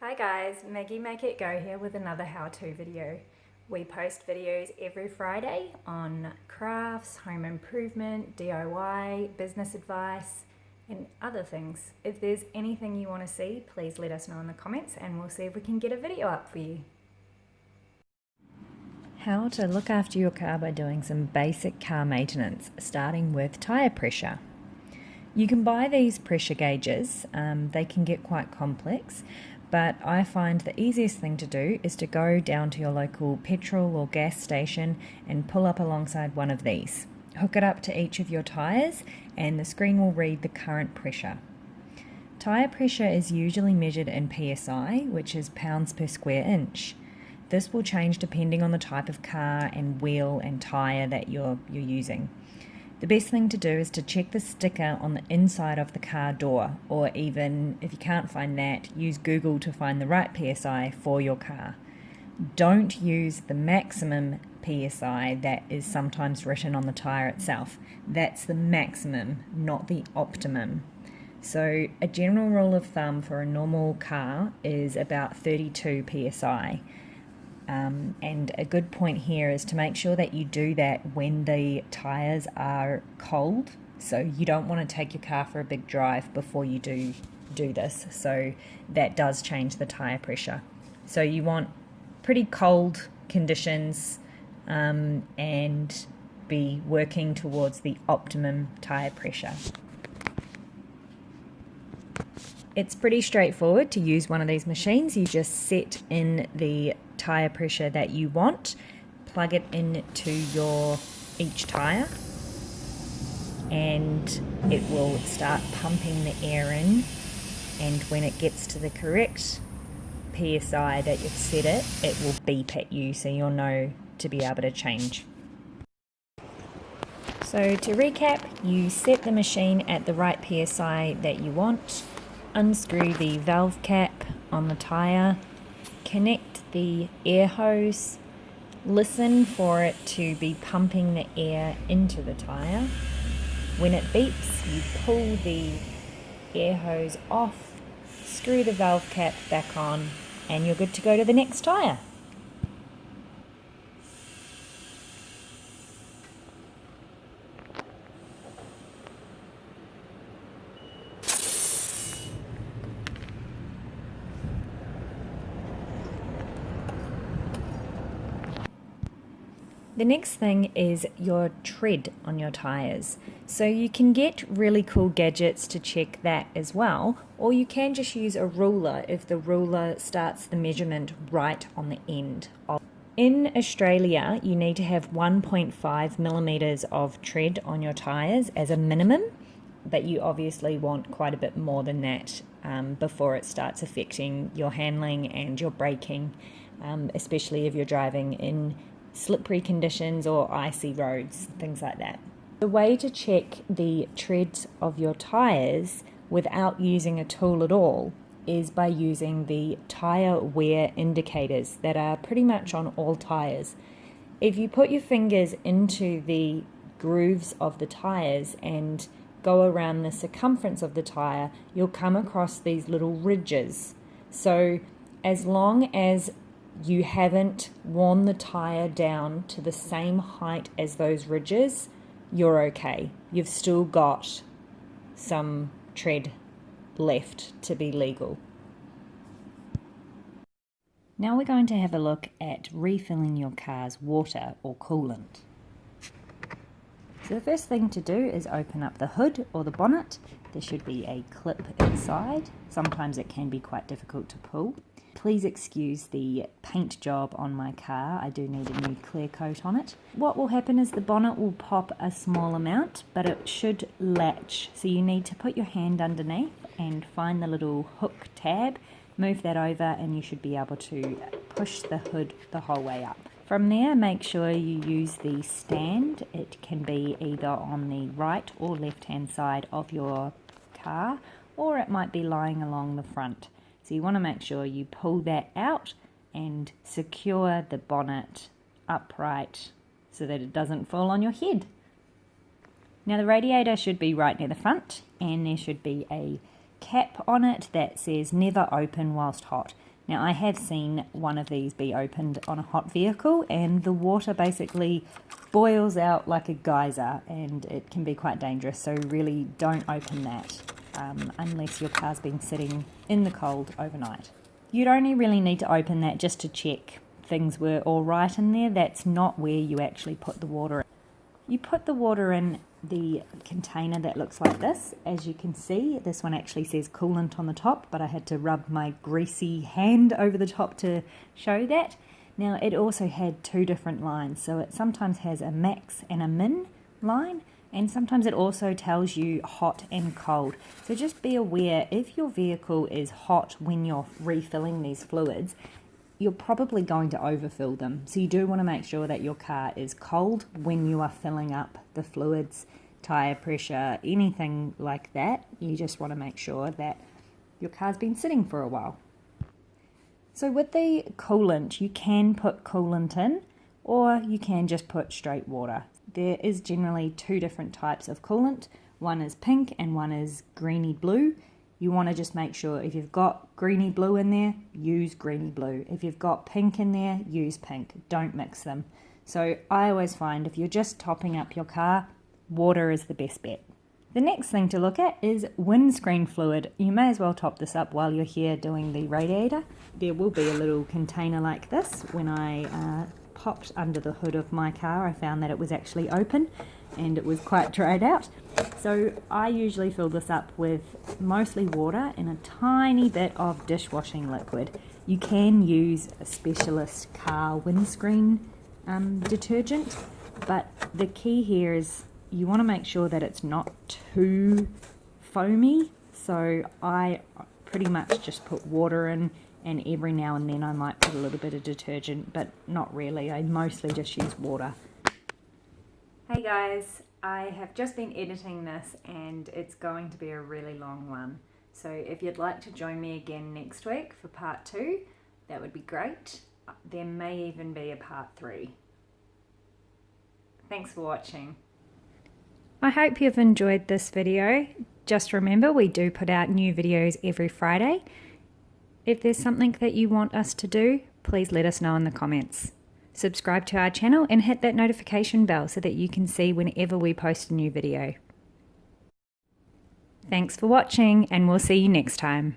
Hi guys, Maggie Make It Go here with another how-to video. We post videos every Friday on crafts, home improvement, DIY, business advice and other things. If there's anything you want to see, please let us know in the comments and we'll see if we can get a video up for you. How to look after your car by doing some basic car maintenance, starting with tyre pressure. You can buy these pressure gauges, they can get quite complex, but I find the easiest thing to do is to go down to your local petrol or gas station and pull up alongside one of these. Hook it up to each of your tyres and the screen will read the current pressure. Tyre pressure is usually measured in PSI, which is pounds per square inch. This will change depending on the type of car and wheel and tyre that you're using. The best thing to do is to check the sticker on the inside of the car door, or even if you can't find that, use Google to find the right PSI for your car. Don't use the maximum PSI that is sometimes written on the tyre itself. That's the maximum, not the optimum. So a general rule of thumb for a normal car is about 32 PSI. And a good point here is to make sure that you do that when the tyres are cold. So you don't want to take your car for a big drive before you do this. So that does change the tyre pressure. So you want pretty cold conditions and be working towards the optimum tyre pressure. It's pretty straightforward to use one of these machines. You just set in the tyre pressure that you want, plug it into each tyre, and it will start pumping the air in, and when it gets to the correct PSI that you've set it will beep at you so you'll know to be able to change. So to recap, you set the machine at the right PSI that you want, unscrew the valve cap on the tyre, connect the air hose, listen for it to be pumping the air into the tyre. When it beeps, you pull the air hose off, screw the valve cap back on, and you're good to go to the next tyre. The next thing is your tread on your tyres. So you can get really cool gadgets to check that as well, or you can just use a ruler if the ruler starts the measurement right on the end. In Australia, you need to have 1.5 millimeters of tread on your tyres as a minimum, but you obviously want quite a bit more than that before it starts affecting your handling and your braking, especially if you're driving in slippery conditions or icy roads, things like that. The way to check the treads of your tyres without using a tool at all is by using the tyre wear indicators that are pretty much on all tyres. If you put your fingers into the grooves of the tyres and go around the circumference of the tyre, you'll come across these little ridges. So as long as you haven't worn the tyre down to the same height as those ridges, you're okay. You've still got some tread left to be legal. Now we're going to have a look at refilling your car's water or coolant. So the first thing to do is open up the hood or the bonnet. There should be a clip inside. Sometimes it can be quite difficult to pull. Please excuse the paint job on my car. I do need a new clear coat on it. What will happen is the bonnet will pop a small amount, but it should latch. So you need to put your hand underneath and find the little hook tab, move that over, and you should be able to push the hood the whole way up. From there, make sure you use the stand. It can be either on the right or left hand side of your car, or it might be lying along the front. So you want to make sure you pull that out and secure the bonnet upright so that it doesn't fall on your head. Now the radiator should be right near the front, and there should be a cap on it that says never open whilst hot. Now I have seen one of these be opened on a hot vehicle and the water basically boils out like a geyser, and it can be quite dangerous, so really don't open that unless your car's been sitting in the cold overnight. You'd only really need to open that just to check things were all right in there. That's not where you actually put the water in. You put the water in the container that looks like this. As you can see, this one actually says coolant on the top, but I had to rub my greasy hand over the top to show that. Now it also had two different lines, so it sometimes has a max and a min line, and sometimes it also tells you hot and cold. So just be aware, if your vehicle is hot when you're refilling these fluids, you're probably going to overfill them. So you do want to make sure that your car is cold when you are filling up the fluids, tyre pressure, anything like that. You just want to make sure that your car's been sitting for a while. So with the coolant, you can put coolant in, or you can just put straight water. There is generally two different types of coolant. One is pink and one is greeny blue. You want to just make sure if you've got greeny blue in there, use greeny blue. If you've got pink in there, use pink. Don't mix them. So I always find if you're just topping up your car, water is the best bet. The next thing to look at is windscreen fluid. You may as well top this up while you're here doing the radiator. There will be a little container like this. When I popped under the hood of my car, I found that it was actually open and it was quite dried out. So I usually fill this up with mostly water and a tiny bit of dishwashing liquid. You can use a specialist car windscreen detergent, but the key here is you want to make sure that it's not too foamy. So I pretty much just put water in, and every now and then I might put a little bit of detergent, but not really. I mostly just use water. Hey guys, I have just been editing this and it's going to be a really long one. So if you'd like to join me again next week for part 2, that would be great. There may even be a part 3. Thanks for watching. I hope you've enjoyed this video. Just remember, we do put out new videos every Friday. If there's something that you want us to do, please let us know in the comments. Subscribe to our channel and hit that notification bell so that you can see whenever we post a new video. Thanks for watching, and we'll see you next time.